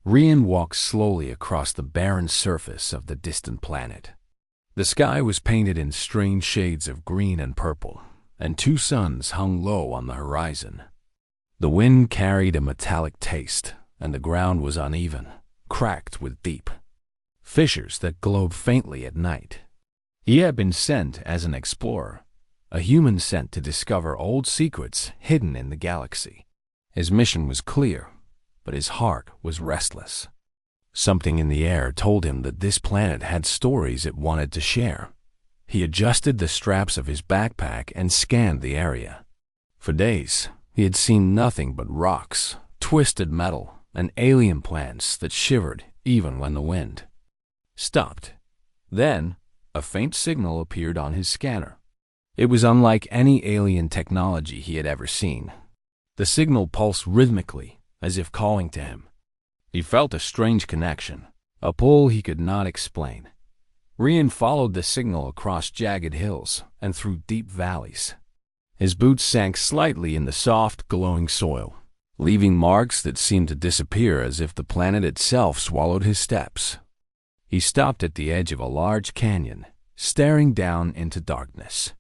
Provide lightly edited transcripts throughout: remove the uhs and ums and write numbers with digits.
Rian walked slowly across the barren surface of the distant planet. The sky was painted in strange shades of green and purple, and two suns hung low on the horizon. The wind carried a metallic taste, and the ground was uneven, cracked with deep fissures that glowed faintly at night. He had been sent as an explorer, a human sent to discover old secrets hidden in the galaxy. His mission was clear, but his heart was restless. Something in the air told him that this planet had stories it wanted to share. He adjusted the straps of his backpack and scanned the area. For days, he had seen nothing but rocks, twisted metal, and alien plants that shivered even when the wind stopped. Then, a faint signal appeared on his scanner. It was unlike any alien technology he had ever seen. The signal pulsed rhythmically, as if calling to him. He felt a strange connection, a pull he could not explain. Rian followed the signal across jagged hills and through deep valleys. His boots sank slightly in the soft, glowing soil, leaving marks that seemed to disappear as if the planet itself swallowed his steps. He stopped at the edge of a large canyon, staring down into darkness.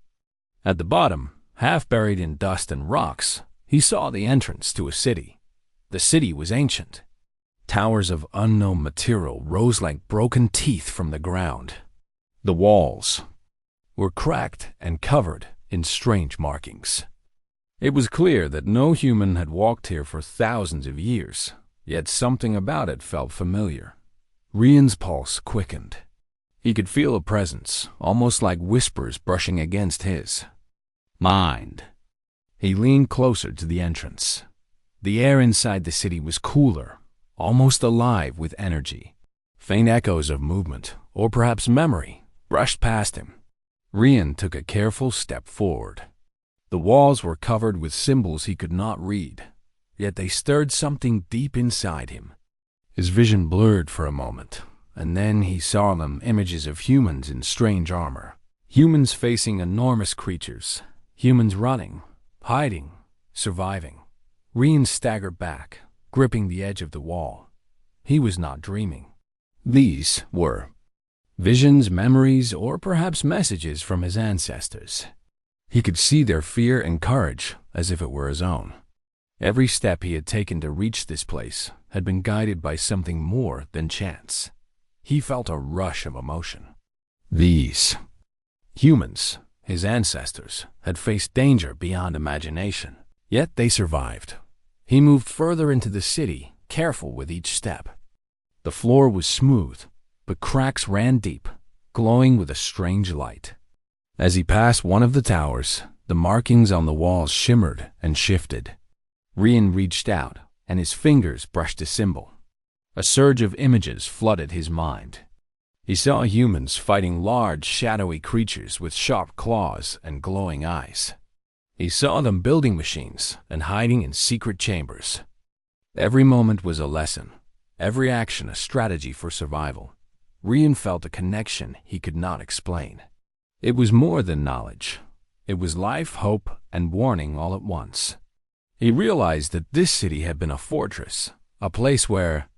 At the bottom, half buried in dust and rocks, he saw the entrance to a city. The city was ancient. Towers of unknown material rose like broken teeth from the ground. The walls were cracked and covered in strange markings. It was clear that no human had walked here for thousands of years, yet something about it felt familiar. Rian's pulse quickened. He could feel a presence, almost like whispers brushing against his mind. He leaned closer to the entrance. The air inside the city was cooler, almost alive with energy. Faint echoes of movement, or perhaps memory, brushed past him. Rian took a careful step forward. The walls were covered with symbols he could not read, yet they stirred something deep inside him. His vision blurred for a moment, and then he saw them images of humans in strange armor. Humans facing enormous creatures. Humans running, hiding, surviving. Rian staggered back, gripping the edge of the wall. He was not dreaming. These were visions, memories, or perhaps messages from his ancestors. He could see their fear and courage as if it were his own. Every step he had taken to reach this place had been guided by something more than chance. He felt a rush of emotion. These humans, his ancestors, had faced danger beyond imagination, yet they survived. He moved further into the city, careful with each step. The floor was smooth, but cracks ran deep, glowing with a strange light. As he passed one of the towers, the markings on the walls shimmered and shifted. Rian reached out, and his fingers brushed a symbol. A surge of images flooded his mind. He saw humans fighting large, shadowy creatures with sharp claws and glowing eyes. He saw them building machines and hiding in secret chambers. Every moment was a lesson, every action a strategy for survival. Rian felt a connection he could not explain. It was more than knowledge. It was life, hope, and warning all at once. He realized that this city had been a fortress, a place where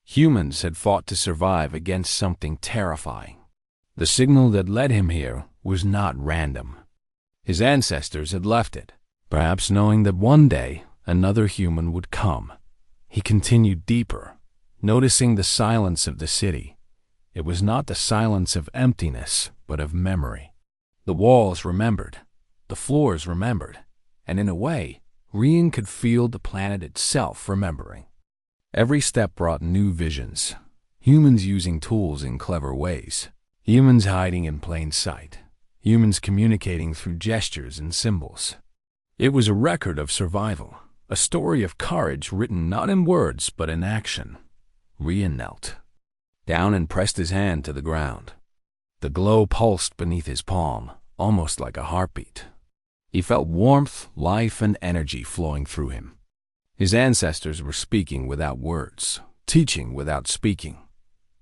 humans had fought to survive against something terrifying. The signal that led him here was not random. His ancestors had left it, perhaps knowing that one day another human would come. He continued deeper, noticing the silence of the city. It was not the silence of emptiness, but of memory. The walls remembered, the floors remembered, and in a way, Rian could feel the planet itself remembering. Every step brought new visions. Humans using tools in clever ways. Humans hiding in plain sight. Humans communicating through gestures and symbols. It was a record of survival, a story of courage written not in words but in action. Rian knelt down and pressed his hand to the ground. The glow pulsed beneath his palm, almost like a heartbeat. He felt warmth, life, and energy flowing through him. His ancestors were speaking without words, teaching without speaking.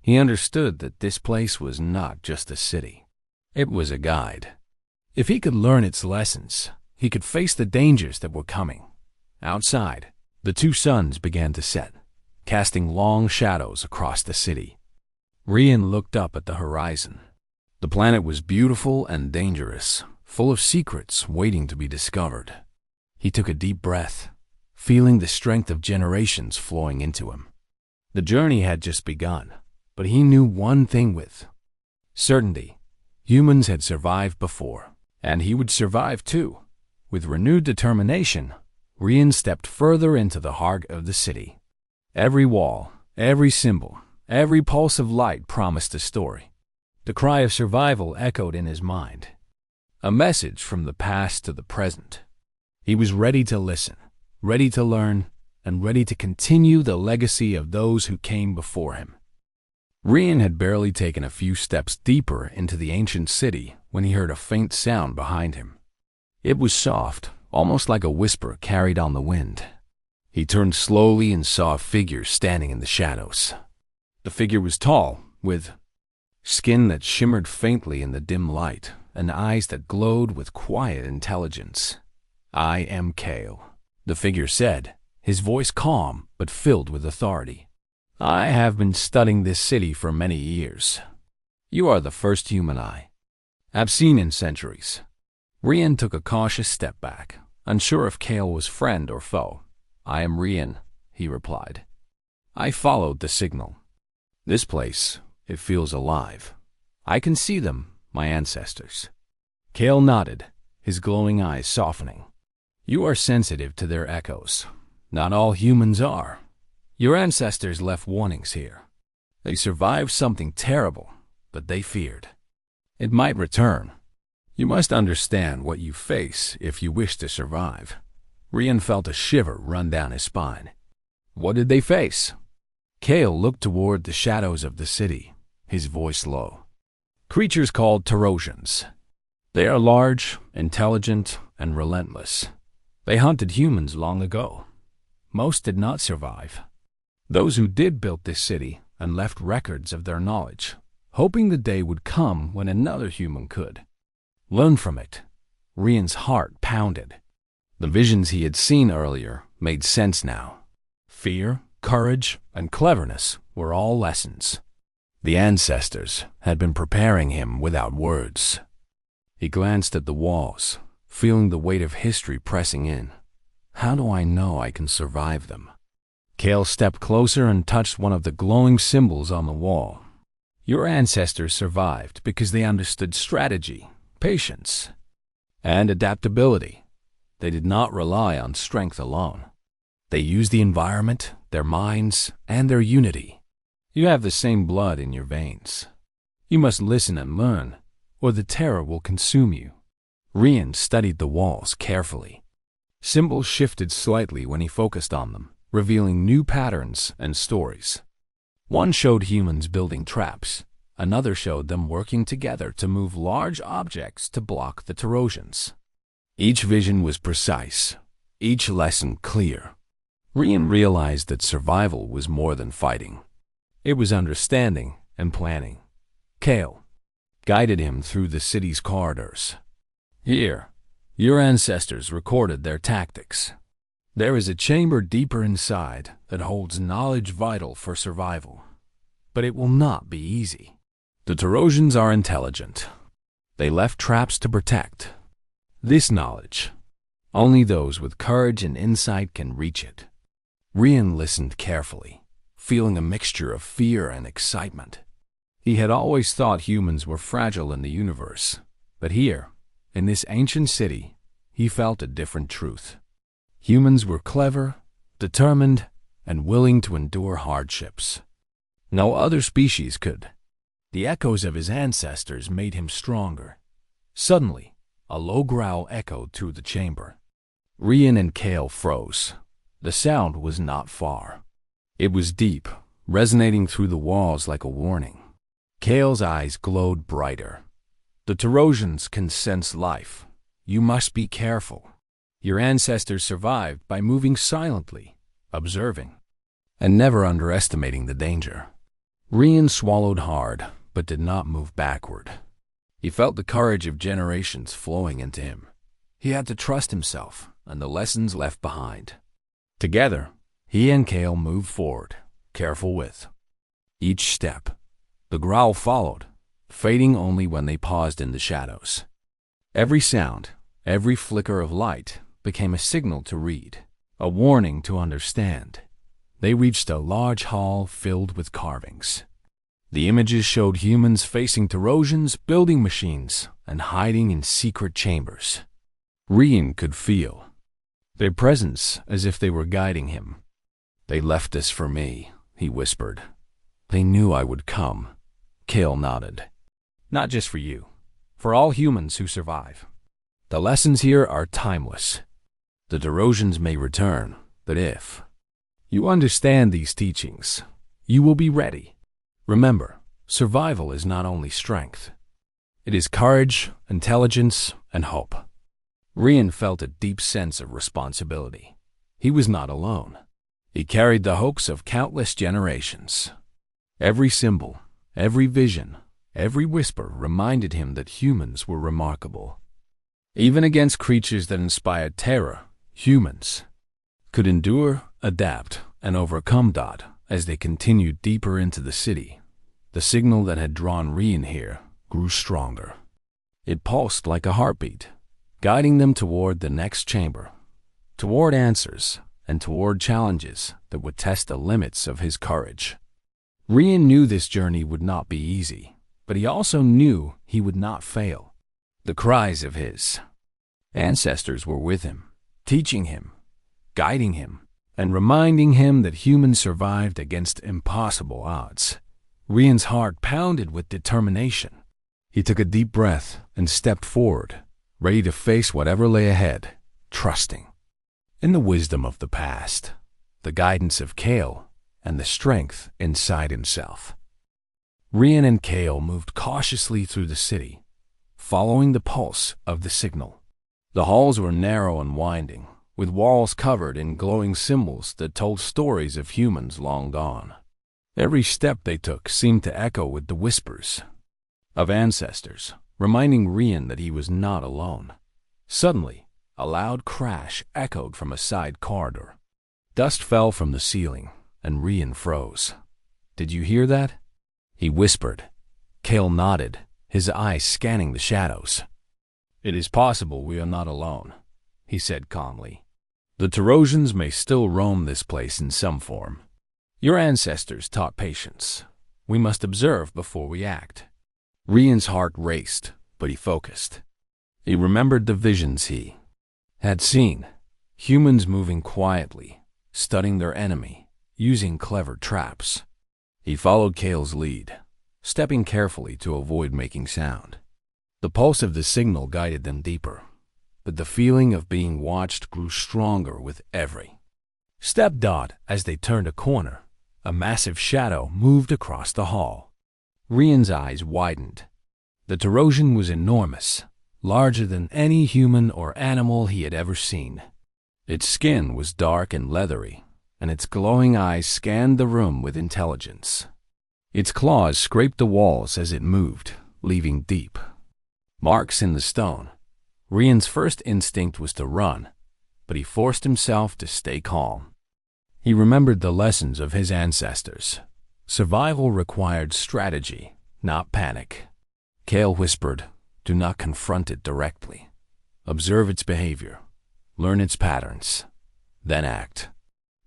He understood that this place was not just a city. It was a guide. If he could learn its lessons, he could face the dangers that were coming. Outside, the two suns began to set, casting long shadows across the city. Rian looked up at the horizon. The planet was beautiful and dangerous, full of secrets waiting to be discovered. He took a deep breath, feeling the strength of generations flowing into him. The journey had just begun, but he knew one thing with certainty. Humans had survived before, and he would survive too. With renewed determination, Rian stepped further into the heart of the city. Every wall, every symbol, every pulse of light promised a story. The cry of survival echoed in his mind, a message from the past to the present. He was ready to listen, ready to learn, and ready to continue the legacy of those who came before him. Rian had barely taken a few steps deeper into the ancient city when he heard a faint sound behind him. It was soft, almost like a whisper carried on the wind. He turned slowly and saw a figure standing in the shadows. The figure was tall, with skin that shimmered faintly in the dim light, and eyes that glowed with quiet intelligence. "I am Kale," the figure said, his voice calm but filled with authority. "I have been studying this city for many years. You are the first human I have seen in centuries." Rian took a cautious step back, unsure if Kale was friend or foe. "I am Rian," he replied. "I followed the signal. This place, it feels alive. I can see them, my ancestors." Kale nodded, his glowing eyes softening. "You are sensitive to their echoes. Not all humans are. Your ancestors left warnings here. They survived something terrible, but they feared it might return. You must understand what you face if you wish to survive." Rian felt a shiver run down his spine. "What did they face?" Kale looked toward the shadows of the city, his voice low. "Creatures called pharaohs. They are large, intelligent, and relentless. They hunted humans long ago. Most did not survive. Those who did built this city and left records of their knowledge, hoping the day would come when another human could learn from it." Rian's heart pounded. The visions he had seen earlier made sense now. Fear, courage, and cleverness were all lessons. The ancestors had been preparing him without words. He glanced at the walls, feeling the weight of history pressing in. How do I know I can survive them? Kale stepped closer and touched one of the glowing symbols on the wall. "Your ancestors survived because they understood strategy, patience, and adaptability. They did not rely on strength alone. They used the environment, their minds, and their unity. You have the same blood in your veins. You must listen and learn, or the terror will consume you." Rian studied the walls carefully. Symbols shifted slightly when he focused on them, revealing new patterns and stories. One showed humans building traps. Another showed them working together to move large objects to block the pharaohs. Each vision was precise, each lesson clear. Rian realized that survival was more than fighting. It was understanding and planning. Kale guided him through the city's corridors. "Here, your ancestors recorded their tactics. There is a chamber deeper inside that holds knowledge vital for survival. But it will not be easy. The pharaohs are intelligent. They left traps to protect. This knowledge, only those with courage and insight can reach it." Rian listened carefully, feeling a mixture of fear and excitement. He had always thought humans were fragile in the universe, but here, in this ancient city, he felt a different truth. Humans were clever, determined, and willing to endure hardships. No other species could. The echoes of his ancestors made him stronger. Suddenly, a low growl echoed through the chamber. Rian and Kale froze. The sound was not far. It was deep, resonating through the walls like a warning. Kale's eyes glowed brighter. "The pharaohs can sense life. You must be careful. Your ancestors survived by moving silently, observing, and never underestimating the danger." Rian swallowed hard, but did not move backward. He felt the courage of generations flowing into him. He had to trust himself and the lessons left behind. Together, he and Kale moved forward, careful with each step. The growl followed, fading only when they paused in the shadows. Every sound, every flicker of light became a signal to read, a warning to understand. They reached a large hall filled with carvings. The images showed humans facing Tarosians, building machines, and hiding in secret chambers. Rian could feel their presence as if they were guiding him. "They left this for me," he whispered. "They knew I would come." Kale nodded. "Not just for you, for all humans who survive. The lessons here are timeless. The Tarosians may return, but if you understand these teachings, you will be ready. Remember, survival is not only strength. It is courage, intelligence, and hope." Rian felt a deep sense of responsibility. He was not alone. He carried the hopes of countless generations. Every symbol, every vision, every whisper reminded him that humans were remarkable. Even against creatures that inspired terror, humans could endure, adapt, and overcome. As they continued deeper into the city, the signal that had drawn Rian here grew stronger. It pulsed like a heartbeat, guiding them toward the next chamber, toward answers, and toward challenges that would test the limits of his courage. Rian knew this journey would not be easy, but he also knew he would not fail. The cries of his ancestors were with him, teaching him, guiding him, and reminding him that humans survived against impossible odds. Rian's heart pounded with determination. He took a deep breath and stepped forward, ready to face whatever lay ahead, trusting in the wisdom of the past, the guidance of Kale, and the strength inside himself. Rian and Kale moved cautiously through the city, following the pulse of the signal. The halls were narrow and winding, with walls covered in glowing symbols that told stories of humans long gone. Every step they took seemed to echo with the whispers of ancestors, reminding Rian that he was not alone. Suddenly, a loud crash echoed from a side corridor. Dust fell from the ceiling, and Rian froze. "Did you hear that?" he whispered. Kale nodded, his eyes scanning the shadows. "It is possible we are not alone," he said calmly. "The Tarosians may still roam this place in some form. Your ancestors taught patience. We must observe before we act." Rian's heart raced, but he focused. He remembered the visions he had seen, humans moving quietly, studying their enemy, using clever traps. He followed Kale's lead, stepping carefully to avoid making sound. The pulse of the signal guided them deeper, but the feeling of being watched grew stronger with every step. As they turned a corner, a massive shadow moved across the hall. Rian's eyes widened. The Tarosian was enormous, larger than any human or animal he had ever seen. Its skin was dark and leathery, and its glowing eyes scanned the room with intelligence. Its claws scraped the walls as it moved, leaving deep marks in the stone. Rian's first instinct was to run, but he forced himself to stay calm. He remembered the lessons of his ancestors. Survival required strategy, not panic. Kale whispered, "Do not confront it directly. Observe its behavior, learn its patterns, then act."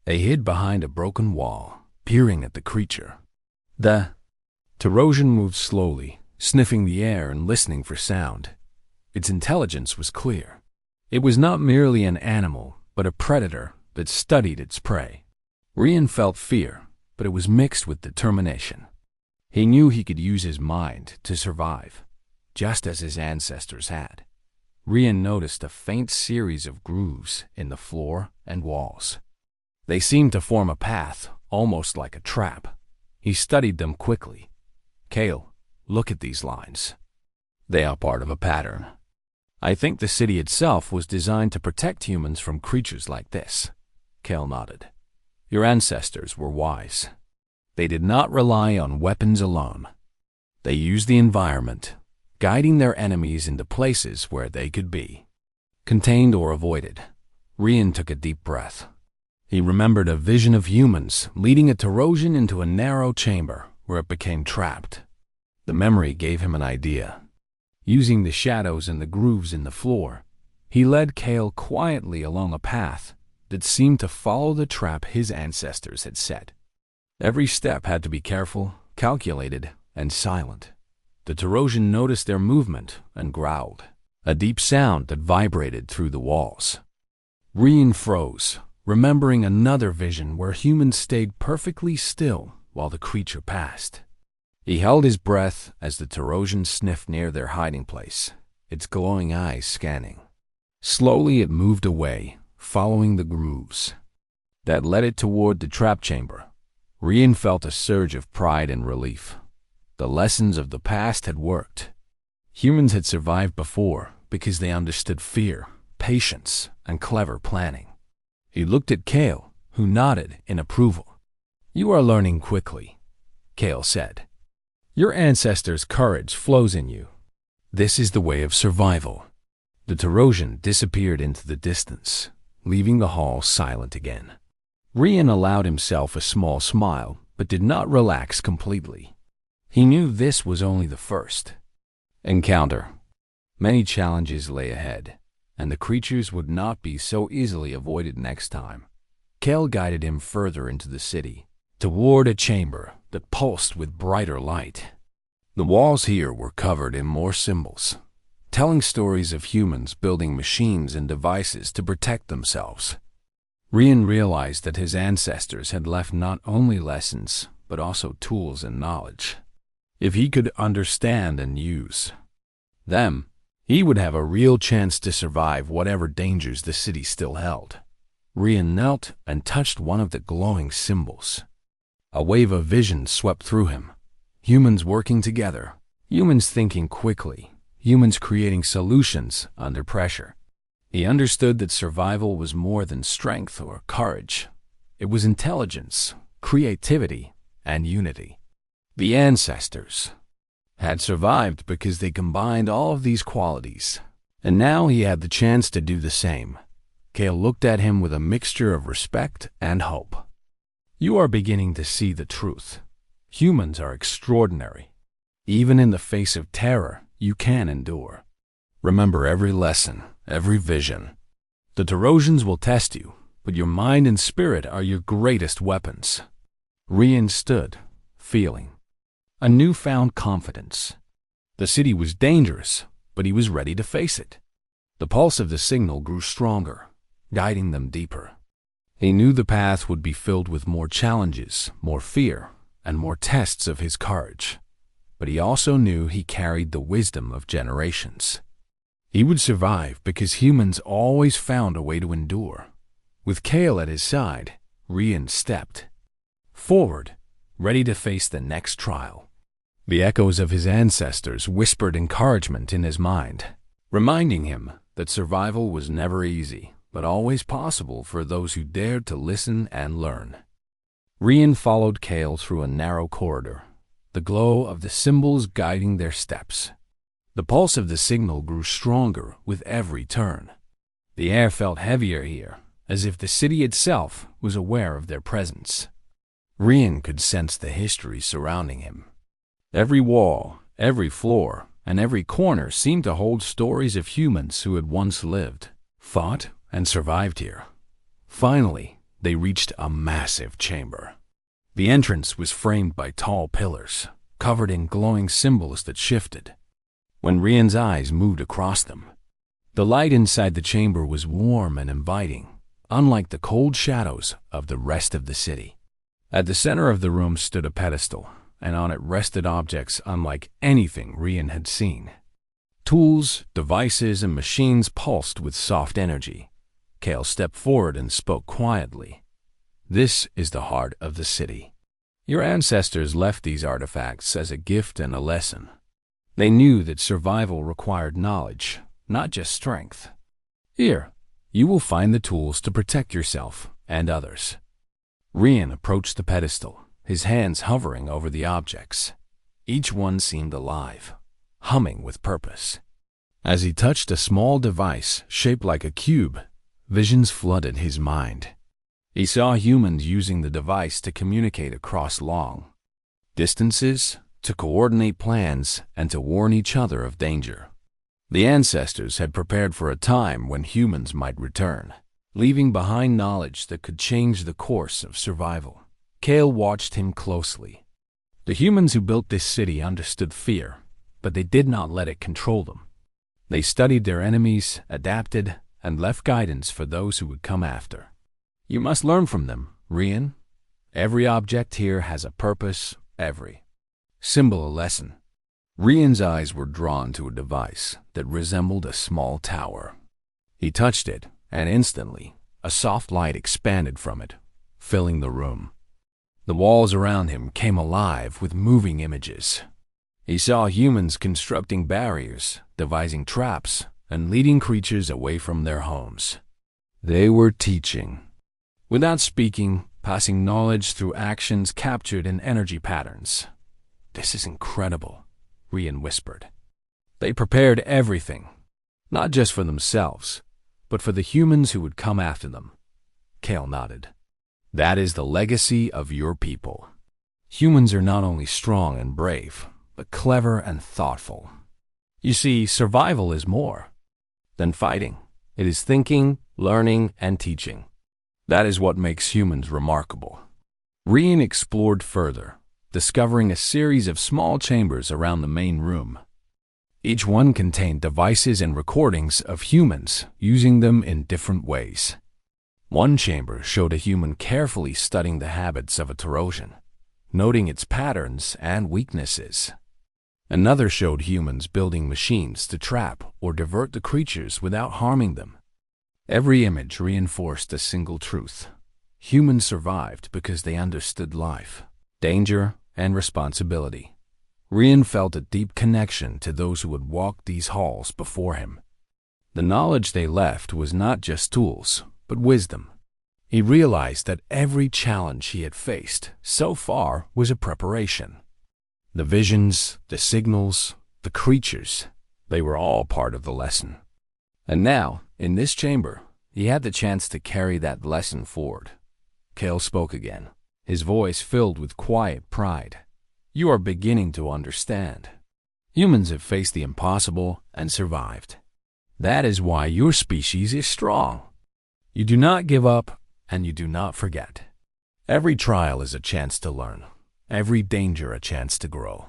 They hid behind a broken wall, peering at the creature. The Tarosian moved slowly, sniffing the air and listening for sound. Its intelligence was clear. It was not merely an animal, but a predator that studied its prey. Rian felt fear, but it was mixed with determination. He knew he could use his mind to survive, just as his ancestors had. Rian noticed a faint series of grooves in the floor and walls. They seemed to form a path, almost like a trap. He studied them quickly. "Kale, look at these lines. They are part of a pattern. I think the city itself was designed to protect humans from creatures like this." Kale nodded. "Your ancestors were wise. They did not rely on weapons alone. They used the environment, guiding their enemies into places where they could be contained or avoided." Rian took a deep breath. He remembered a vision of humans leading a Tarosian into a narrow chamber where it became trapped. The memory gave him an idea. Using the shadows and the grooves in the floor, he led Kale quietly along a path that seemed to follow the trap his ancestors had set. Every step had to be careful, calculated, and silent. The Tarosian noticed their movement and growled, a deep sound that vibrated through the walls. Rian froze, remembering another vision where humans stayed perfectly still while the creature passed. He held his breath as the Tarosian sniffed near their hiding place, its glowing eyes scanning. Slowly it moved away, following the grooves that led it toward the trap chamber. Rian felt a surge of pride and relief. The lessons of the past had worked. Humans had survived before because they understood fear, patience, and clever planning. He looked at Kale, who nodded in approval. "You are learning quickly," Kale said. "Your ancestors' courage flows in you. This is the way of survival." The Tarosian disappeared into the distance, leaving the hall silent again. Rian allowed himself a small smile, but did not relax completely. He knew this was only the first encounter. Many challenges lay ahead, and the creatures would not be so easily avoided next time. Kale guided him further into the city, toward a chamber that pulsed with brighter light. The walls here were covered in more symbols, telling stories of humans building machines and devices to protect themselves. Rian realized that his ancestors had left not only lessons, but also tools and knowledge. If he could understand and use them, he would have a real chance to survive whatever dangers the city still held. Rian knelt and touched one of the glowing symbols. A wave of vision swept through him. Humans working together, humans thinking quickly, humans creating solutions under pressure. He understood that survival was more than strength or courage. It was intelligence, creativity, and unity. The ancestors had survived because they combined all of these qualities, and now he had the chance to do the same. Kale looked at him with a mixture of respect and hope. "You are beginning to see the truth. Humans are extraordinary. Even in the face of terror, you can endure. Remember every lesson, every vision. The Tarosians will test you, but your mind and spirit are your greatest weapons." Rian stood, feeling a newfound confidence. The city was dangerous, but he was ready to face it. The pulse of the signal grew stronger, guiding them deeper. He knew the path would be filled with more challenges, more fear, and more tests of his courage. But he also knew he carried the wisdom of generations. He would survive because humans always found a way to endure. With Kale at his side, Rian stepped forward, ready to face the next trial. The echoes of his ancestors whispered encouragement in his mind, reminding him that survival was never easy, but always possible for those who dared to listen and learn. Rian followed Kale through a narrow corridor, the glow of the symbols guiding their steps. The pulse of the signal grew stronger with every turn. The air felt heavier here, as if the city itself was aware of their presence. Rian could sense the history surrounding him. Every wall, every floor, and every corner seemed to hold stories of humans who had once lived, fought, and survived here. Finally, they reached a massive chamber. The entrance was framed by tall pillars, covered in glowing symbols that shifted when Rian's eyes moved across them. The light inside the chamber was warm and inviting, unlike the cold shadows of the rest of the city. At the center of the room stood a pedestal, and on it rested objects unlike anything Rian had seen. Tools, devices, and machines pulsed with soft energy. Kale stepped forward and spoke quietly. "This is the heart of the city. Your ancestors left these artifacts as a gift and a lesson. They knew that survival required knowledge, not just strength. Here, you will find the tools to protect yourself and others." Rian approached the pedestal, his hands hovering over the objects. Each one seemed alive, humming with purpose. As he touched a small device shaped like a cube, visions flooded his mind. He saw humans using the device to communicate across long distances, to coordinate plans, and to warn each other of danger. The ancestors had prepared for a time when humans might return, leaving behind knowledge that could change the course of survival. Kale watched him closely. The humans who built this city understood fear, but they did not let it control them. They studied their enemies, adapted, and left guidance for those who would come after. You must learn from them, Rian. Every object here has a purpose, every symbol a lesson. Rian's eyes were drawn to a device that resembled a small tower. He touched it, and instantly, a soft light expanded from it, filling the room. The walls around him came alive with moving images. He saw humans constructing barriers, devising traps, and leading creatures away from their homes. They were teaching. Without speaking, passing knowledge through actions captured in energy patterns. "This is incredible," Rian whispered. They prepared everything, not just for themselves, but for the humans who would come after them. Kale nodded. That is the legacy of your people. Humans are not only strong and brave, but clever and thoughtful. You see, survival is more than fighting. It is thinking, learning, and teaching. That is what makes humans remarkable. Rian explored further, discovering a series of small chambers around the main room. Each one contained devices and recordings of humans using them in different ways. One chamber showed a human carefully studying the habits of a Tarosian, noting its patterns and weaknesses. Another showed humans building machines to trap or divert the creatures without harming them. Every image reinforced a single truth. Humans survived because they understood life, danger, and responsibility. Rian felt a deep connection to those who had walked these halls before him. The knowledge they left was not just tools, but wisdom. He realized that every challenge he had faced so far was a preparation. The visions, the signals, the creatures, they were all part of the lesson. And now, in this chamber, he had the chance to carry that lesson forward. Kale spoke again, his voice filled with quiet pride. You are beginning to understand. Humans have faced the impossible and survived. That is why your species is strong. You do not give up, and you do not forget. Every trial is a chance to learn, every danger a chance to grow.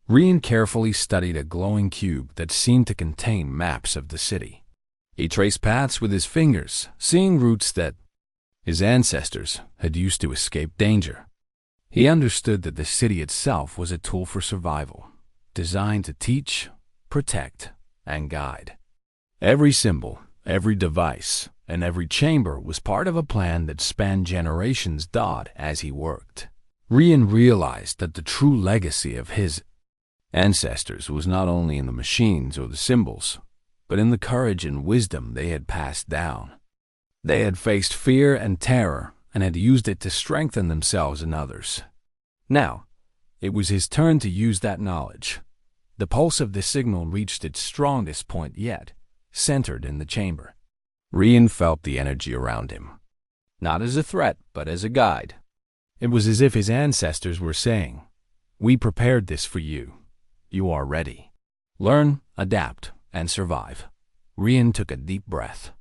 Rian carefully studied a glowing cube that seemed to contain maps of the city. He traced paths with his fingers, seeing routes that his ancestors had used to escape danger. He understood that the city itself was a tool for survival, designed to teach, protect, and guide. Every symbol, every device, and every chamber was part of a plan that spanned generations. As he worked, Rian realized that the true legacy of his ancestors was not only in the machines or the symbols, but in the courage and wisdom they had passed down. They had faced fear and terror and had used it to strengthen themselves and others. Now, it was his turn to use that knowledge. The pulse of the signal reached its strongest point yet, centered in the chamber. Rian felt the energy around him, not as a threat, but as a guide. It was as if his ancestors were saying, "We prepared this for you. You are ready. Learn, adapt, and survive." Rian took a deep breath.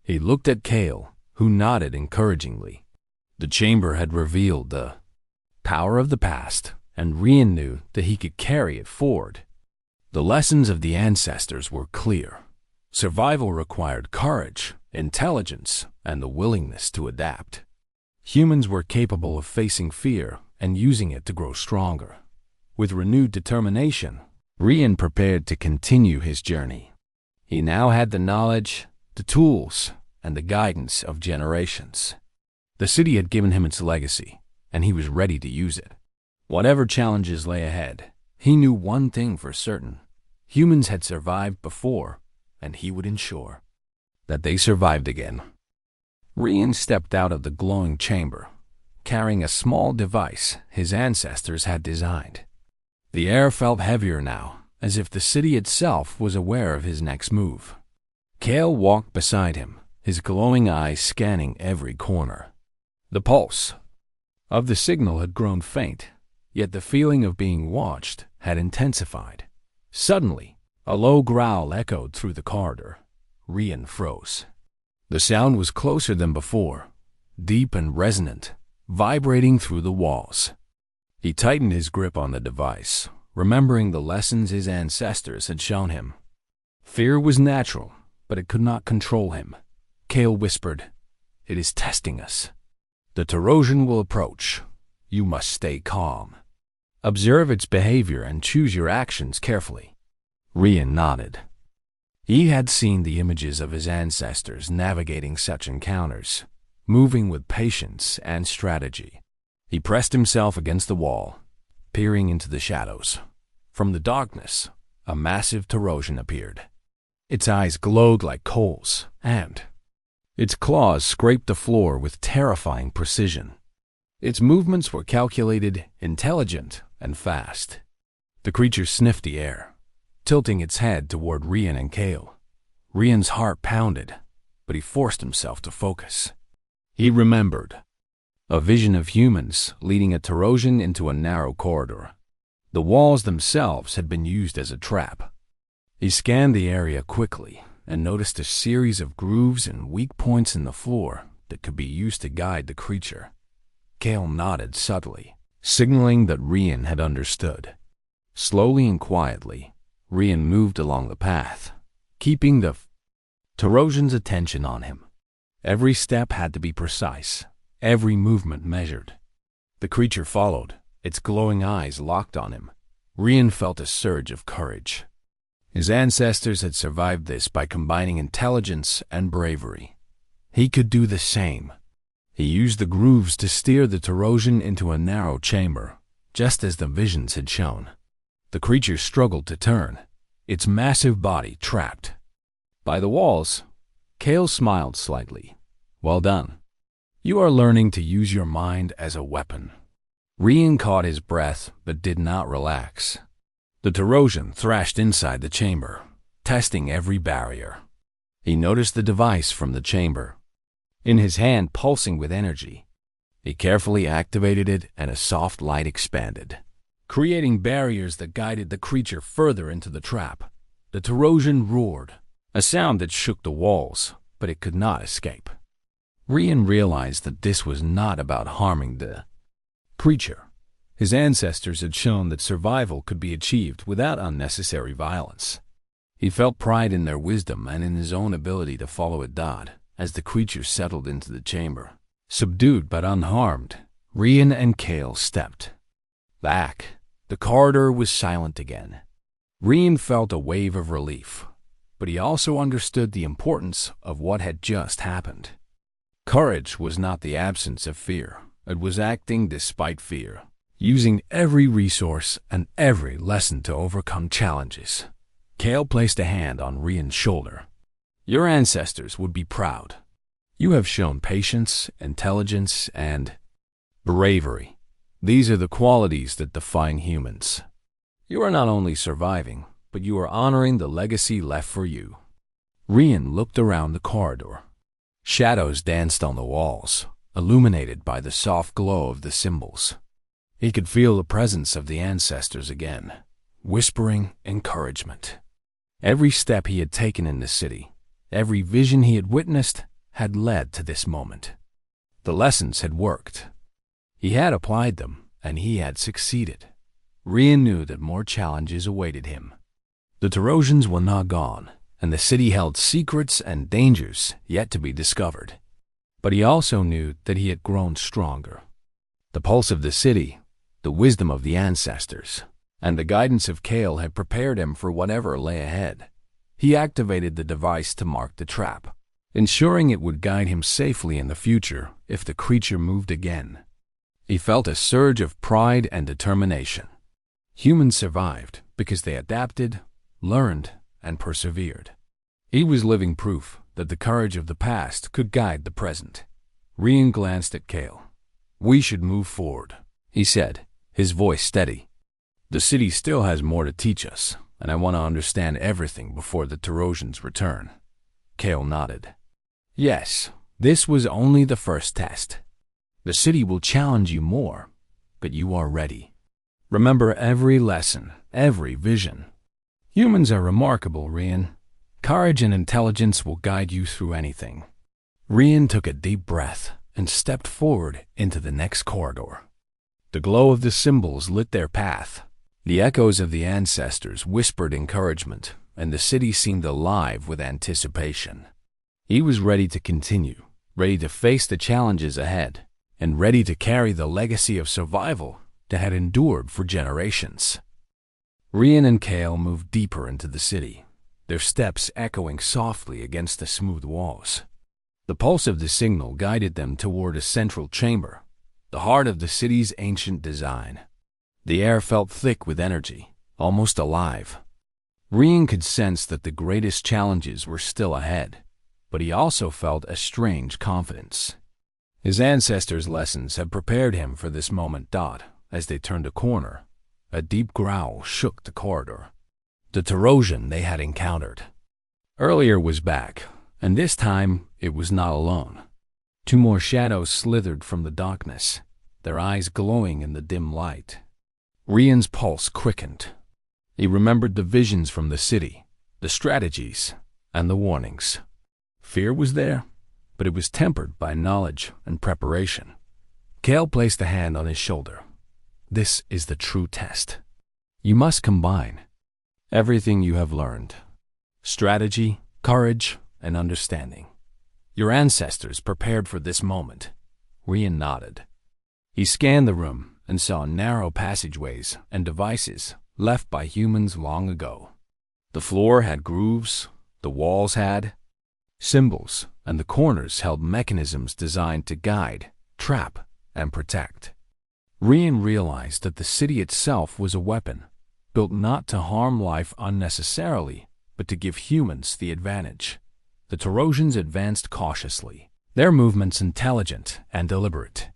He looked at Kale, who nodded encouragingly. The chamber had revealed the power of the past, and Rian knew that he could carry it forward. The lessons of the ancestors were clear. Survival required courage, intelligence, and the willingness to adapt. Humans were capable of facing fear and using it to grow stronger. With renewed determination, Rian prepared to continue his journey. He now had the knowledge, the tools, and the guidance of generations. The city had given him its legacy, and he was ready to use it. Whatever challenges lay ahead, he knew one thing for certain. Humans had survived before, and he would ensure that they survived again. Rian stepped out of the glowing chamber, carrying a small device his ancestors had designed. The air felt heavier now, as if the city itself was aware of his next move. Kale walked beside him, his glowing eyes scanning every corner. The pulse of the signal had grown faint, yet the feeling of being watched had intensified. Suddenly, a low growl echoed through the corridor. Rian froze. The sound was closer than before, deep and resonant, vibrating through the walls. He tightened his grip on the device, remembering the lessons his ancestors had shown him. Fear was natural, but it could not control him. Kale whispered, "It is testing us. The Tarosian will approach. You must stay calm. Observe its behavior and choose your actions carefully." Rian nodded. He had seen the images of his ancestors navigating such encounters, moving with patience and strategy. He pressed himself against the wall, peering into the shadows. From the darkness, a massive Tarosian appeared. Its eyes glowed like coals, and its claws scraped the floor with terrifying precision. Its movements were calculated, intelligent, and fast. The creature sniffed the air, tilting its head toward Rian and Kale. Rian's heart pounded, but he forced himself to focus. He remembered a vision of humans leading a Tarosian into a narrow corridor. The walls themselves had been used as a trap. He scanned the area quickly and noticed a series of grooves and weak points in the floor that could be used to guide the creature. Kale nodded subtly, signaling that Rian had understood. Slowly and quietly, Rian moved along the path, keeping the Tarosian's attention on him. Every step had to be precise, every movement measured. The creature followed, its glowing eyes locked on him. Rian felt a surge of courage. His ancestors had survived this by combining intelligence and bravery. He could do the same. He used the grooves to steer the Tarosian into a narrow chamber, just as the visions had shown. The creature struggled to turn, its massive body trapped. By the walls, Kale smiled slightly. "Well done. You are learning to use your mind as a weapon." Rian caught his breath but did not relax. The Tarosian thrashed inside the chamber, testing every barrier. He noticed the device from the chamber, in his hand pulsing with energy. He carefully activated it and a soft light expanded, creating barriers that guided the creature further into the trap. The Tarosian roared, a sound that shook the walls, but it could not escape. Rian realized that this was not about harming the creature. His ancestors had shown that survival could be achieved without unnecessary violence. He felt pride in their wisdom and in his own ability to follow a dot as the creature settled into the chamber. Subdued but unharmed, Rian and Kale stepped back. The corridor was silent again. Rian felt a wave of relief, but he also understood the importance of what had just happened. Courage was not the absence of fear. It was acting despite fear, using every resource and every lesson to overcome challenges. Kale placed a hand on Rian's shoulder. "Your ancestors would be proud. You have shown patience, intelligence, and bravery. These are the qualities that define humans. You are not only surviving, but you are honoring the legacy left for you." Rian looked around the corridor. Shadows danced on the walls, illuminated by the soft glow of the symbols. He could feel the presence of the ancestors again, whispering encouragement. Every step he had taken in the city, every vision he had witnessed, had led to this moment. The lessons had worked. He had applied them, and he had succeeded. Rian knew that more challenges awaited him. The Tarosians were not gone, and the city held secrets and dangers yet to be discovered. But he also knew that he had grown stronger. The pulse of the city, the wisdom of the ancestors, and the guidance of Kale had prepared him for whatever lay ahead. He activated the device to mark the trap, ensuring it would guide him safely in the future if the creature moved again. He felt a surge of pride and determination. Humans survived because they adapted, learned, and persevered. He was living proof that the courage of the past could guide the present. Rian glanced at Kale. "We should move forward," he said, his voice steady. "The city still has more to teach us, and I want to understand everything before the Tarosians return." Kale nodded. Yes, this was only the first test. The city will challenge you more, but you are ready. Remember every lesson, every vision. Humans are remarkable, Rian. Courage and intelligence will guide you through anything. Rian took a deep breath and stepped forward into the next corridor. The glow of the symbols lit their path. The echoes of the ancestors whispered encouragement, and the city seemed alive with anticipation. He was ready to continue, ready to face the challenges ahead, and ready to carry the legacy of survival that had endured for generations. Rian and Kale moved deeper into the city, their steps echoing softly against the smooth walls. The pulse of the signal guided them toward a central chamber, the heart of the city's ancient design. The air felt thick with energy, almost alive. Rian could sense that the greatest challenges were still ahead, but he also felt a strange confidence. His ancestors' lessons had prepared him for this moment. As they turned a corner, a deep growl shook the corridor. The Tarosian they had encountered earlier was back, and this time it was not alone. Two more shadows slithered from the darkness, their eyes glowing in the dim light. Rian's pulse quickened. He remembered the visions from the city, the strategies, and the warnings. Fear was there, but it was tempered by knowledge and preparation. Kale placed a hand on his shoulder. This is the true test. You must combine everything you have learned: strategy, courage, and understanding. Your ancestors prepared for this moment. Rian nodded. He scanned the room and saw narrow passageways and devices left by humans long ago. The floor had grooves, the walls had symbols, and the corners held mechanisms designed to guide, trap, and protect. Rian realized that the city itself was a weapon, built not to harm life unnecessarily, but to give humans the advantage. The Tarosians advanced cautiously, their movements intelligent and deliberate.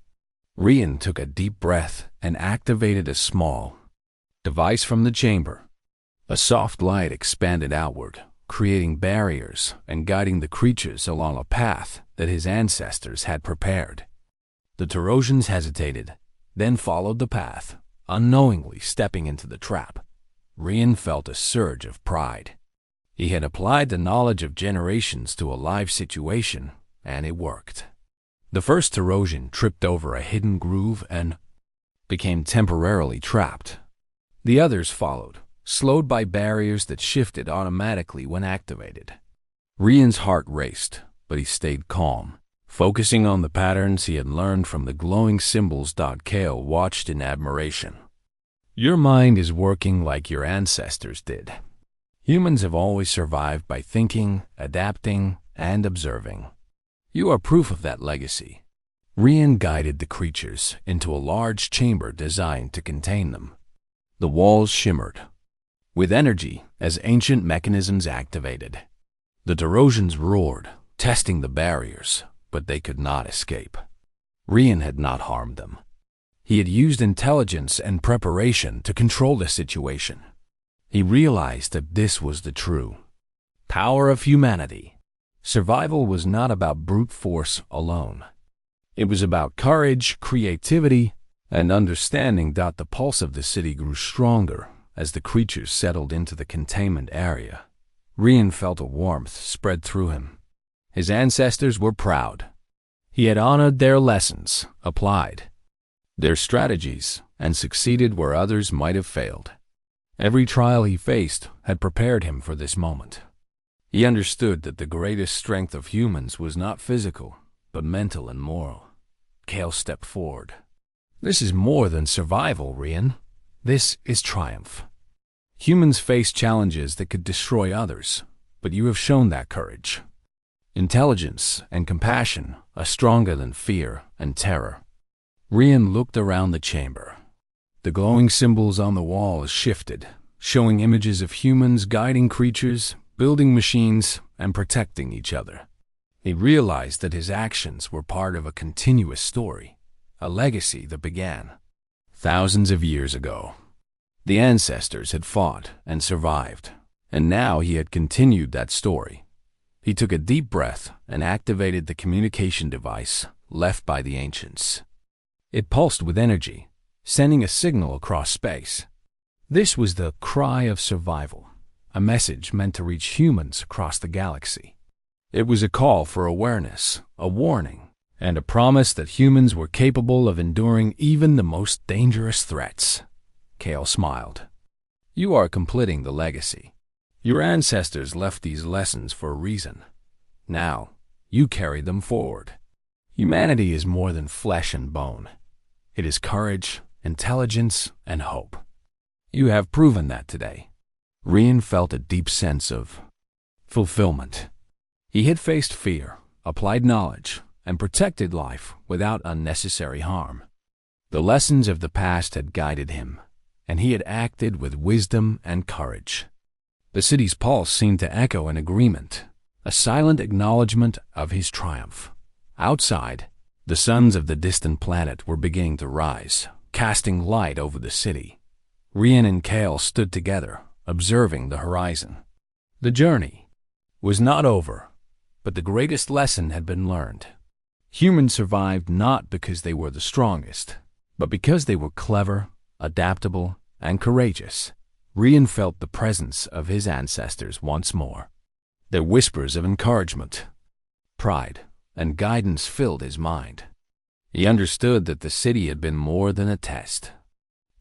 Rian took a deep breath and activated a small device from the chamber. A soft light expanded outward, creating barriers and guiding the creatures along a path that his ancestors had prepared. The Tarosians hesitated, then followed the path, unknowingly stepping into the trap. Rian felt a surge of pride. He had applied the knowledge of generations to a live situation, and it worked. The first Tarosian tripped over a hidden groove and became temporarily trapped. The others followed, slowed by barriers that shifted automatically when activated. Rian's heart raced, but he stayed calm, focusing on the patterns he had learned from the glowing symbols. Kale watched in admiration. Your mind is working like your ancestors did. Humans have always survived by thinking, adapting, and observing. You are proof of that legacy. Rian guided the creatures into a large chamber designed to contain them. The walls shimmered with energy as ancient mechanisms activated. The Tarosians roared, testing the barriers, but they could not escape. Rian had not harmed them. He had used intelligence and preparation to control the situation. He realized that this was the true power of humanity. Survival was not about brute force alone. It was about courage, creativity, and understanding. The pulse of the city grew stronger as the creatures settled into the containment area. Rian felt a warmth spread through him. His ancestors were proud. He had honored their lessons, applied their strategies, and succeeded where others might have failed. Every trial he faced had prepared him for this moment. He understood that the greatest strength of humans was not physical, but mental and moral. Kale stepped forward. This is more than survival, Rian. This is triumph. Humans face challenges that could destroy others, but you have shown that courage. Intelligence and compassion are stronger than fear and terror. Rian looked around the chamber. The glowing symbols on the walls shifted, showing images of humans guiding creatures, building machines, and protecting each other. He realized that his actions were part of a continuous story, a legacy that began thousands of years ago. The ancestors had fought and survived, and now he had continued that story. He took a deep breath and activated the communication device left by the ancients. It pulsed with energy, sending a signal across space. This was the cry of survival, a message meant to reach humans across the galaxy. It was a call for awareness, a warning, and a promise that humans were capable of enduring even the most dangerous threats. Kale smiled. You are completing the legacy. Your ancestors left these lessons for a reason. Now, you carry them forward. Humanity is more than flesh and bone. It is courage, intelligence, and hope. You have proven that today. Rian felt a deep sense of fulfillment. He had faced fear, applied knowledge, and protected life without unnecessary harm. The lessons of the past had guided him, and he had acted with wisdom and courage. The city's pulse seemed to echo in agreement, a silent acknowledgement of his triumph. Outside, the suns of the distant planet were beginning to rise, casting light over the city. Rian and Kale stood together, observing the horizon. The journey was not over, but the greatest lesson had been learned. Humans survived not because they were the strongest, but because they were clever, adaptable, and courageous. Rian felt the presence of his ancestors once more. Their whispers of encouragement, pride, and guidance filled his mind. He understood that the city had been more than a test.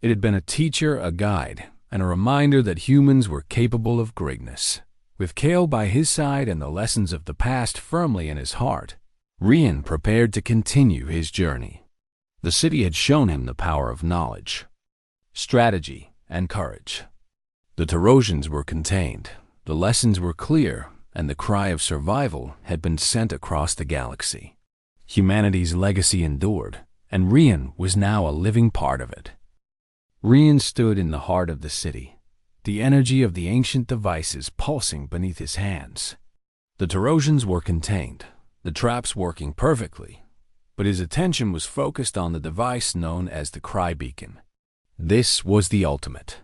It had been a teacher, a guide, and a reminder that humans were capable of greatness. With Kale by his side and the lessons of the past firmly in his heart, Rian prepared to continue his journey. The city had shown him the power of knowledge, strategy, and courage. The Tarosians were contained, the lessons were clear, and the cry of survival had been sent across the galaxy. Humanity's legacy endured, and Rian was now a living part of it. Rian stood in the heart of the city, the energy of the ancient devices pulsing beneath his hands. The Tarosians were contained, the traps working perfectly, but his attention was focused on the device known as the Cry Beacon. This was the ultimate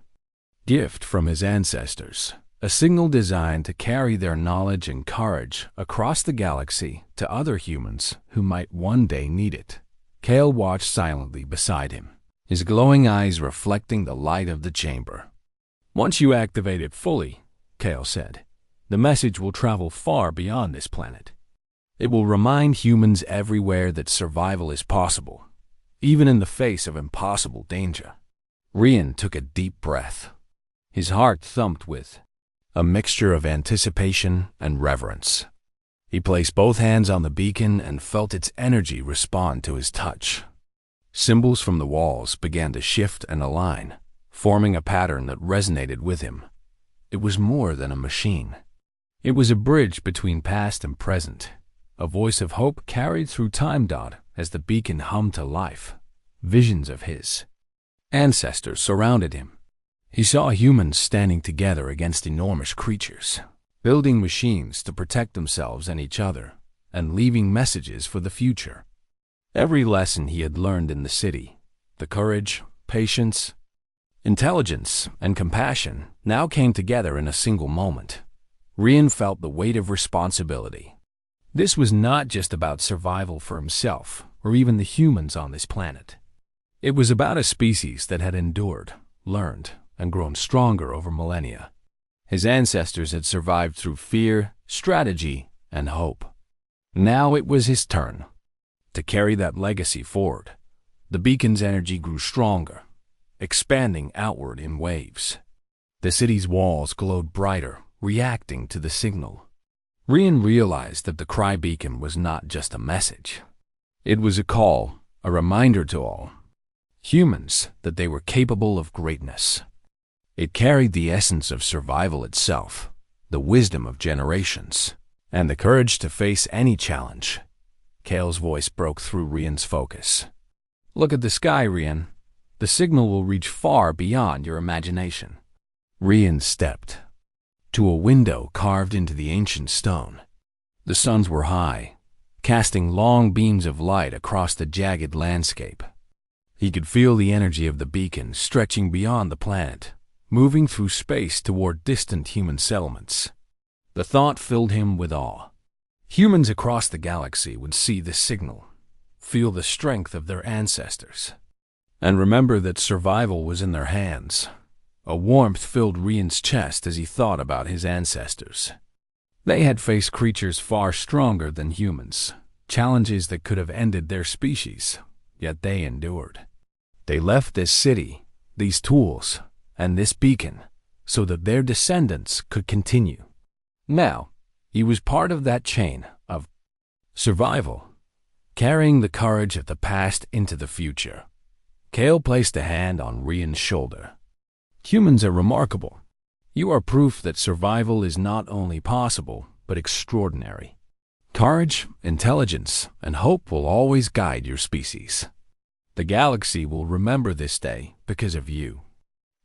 gift from his ancestors, a signal designed to carry their knowledge and courage across the galaxy to other humans who might one day need it. Kale watched silently beside him, his glowing eyes reflecting the light of the chamber. Once you activate it fully, Kale said, the message will travel far beyond this planet. It will remind humans everywhere that survival is possible, even in the face of impossible danger. Rian took a deep breath. His heart thumped with a mixture of anticipation and reverence. He placed both hands on the beacon and felt its energy respond to his touch. Symbols from the walls began to shift and align, forming a pattern that resonated with him. It was more than a machine. It was a bridge between past and present, a voice of hope carried through time. As the beacon hummed to life, visions of his ancestors surrounded him. He saw humans standing together against enormous creatures, building machines to protect themselves and each other, and leaving messages for the future. Every lesson he had learned in the city, the courage, patience, intelligence, and compassion, now came together in a single moment. Rian felt the weight of responsibility. This was not just about survival for himself, or even the humans on this planet. It was about a species that had endured, learned, and grown stronger over millennia. His ancestors had survived through fear, strategy, and hope. Now it was his turn to carry that legacy forward. The beacon's energy grew stronger, expanding outward in waves. The city's walls glowed brighter, reacting to the signal. Rian realized that the Cry Beacon was not just a message. It was a call, a reminder to all humans that they were capable of greatness. It carried the essence of survival itself, the wisdom of generations, and the courage to face any challenge. Kale's voice broke through Rian's focus. Look at the sky, Rian. The signal will reach far beyond your imagination. Rian stepped to a window carved into the ancient stone. The suns were high, casting long beams of light across the jagged landscape. He could feel the energy of the beacon stretching beyond the planet, moving through space toward distant human settlements. The thought filled him with awe. Humans across the galaxy would see this signal, feel the strength of their ancestors, and remember that survival was in their hands. A warmth filled Rian's chest as he thought about his ancestors. They had faced creatures far stronger than humans, challenges that could have ended their species, yet they endured. They left this city, these tools, and this beacon, so that their descendants could continue. Now, he was part of that chain of survival, carrying the courage of the past into the future. Kale placed a hand on Rian's shoulder. Humans are remarkable. You are proof that survival is not only possible, but extraordinary. Courage, intelligence, and hope will always guide your species. The galaxy will remember this day because of you.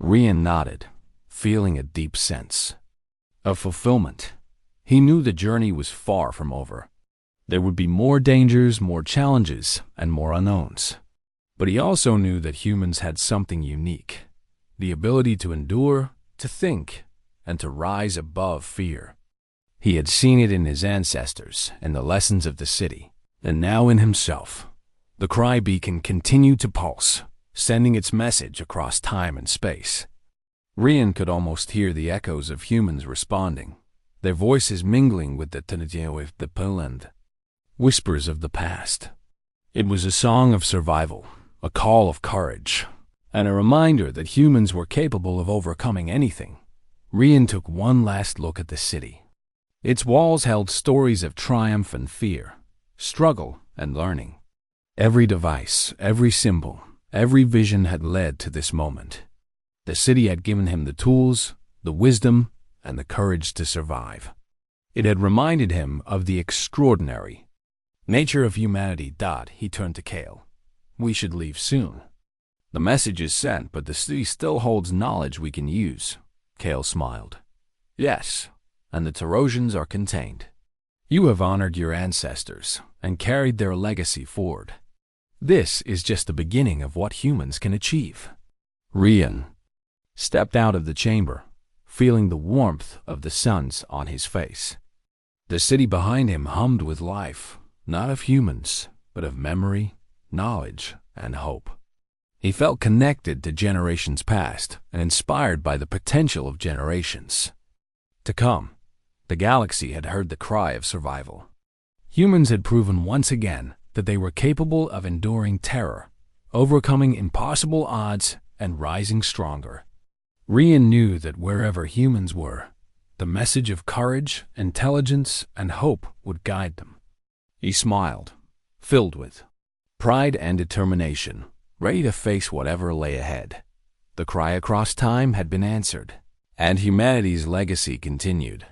Rian nodded, feeling a deep sense of fulfillment. He knew the journey was far from over. There would be more dangers, more challenges, and more unknowns. But he also knew that humans had something unique, the ability to endure, to think, and to rise above fear. He had seen it in his ancestors and the lessons of the city, and now in himself. The cry beacon continued to pulse, sending its message across time and space. Rian could almost hear the echoes of humans responding, their voices mingling with the Tanajio of the Poland, whispers of the past. It was a song of survival, a call of courage, and a reminder that humans were capable of overcoming anything. Rian took one last look at the city. Its walls held stories of triumph and fear, struggle and learning. Every device, every symbol, every vision had led to this moment. The city had given him the tools, the wisdom, and the courage to survive. It had reminded him of the extraordinary nature of humanity. He turned to Kale. We should leave soon. The message is sent, but the city still holds knowledge we can use. Kale smiled. Yes, and the Tarosians are contained. You have honored your ancestors and carried their legacy forward. This is just the beginning of what humans can achieve. Rian stepped out of the chamber, feeling the warmth of the suns on his face. The city behind him hummed with life, not of humans, but of memory, knowledge, and hope. He felt connected to generations past and inspired by the potential of generations to come. The galaxy had heard the cry of survival. Humans had proven once again that they were capable of enduring terror, overcoming impossible odds, and rising stronger. Rian knew that wherever humans were, the message of courage, intelligence, and hope would guide them. He smiled, filled with pride and determination, ready to face whatever lay ahead. The cry across time had been answered, and humanity's legacy continued.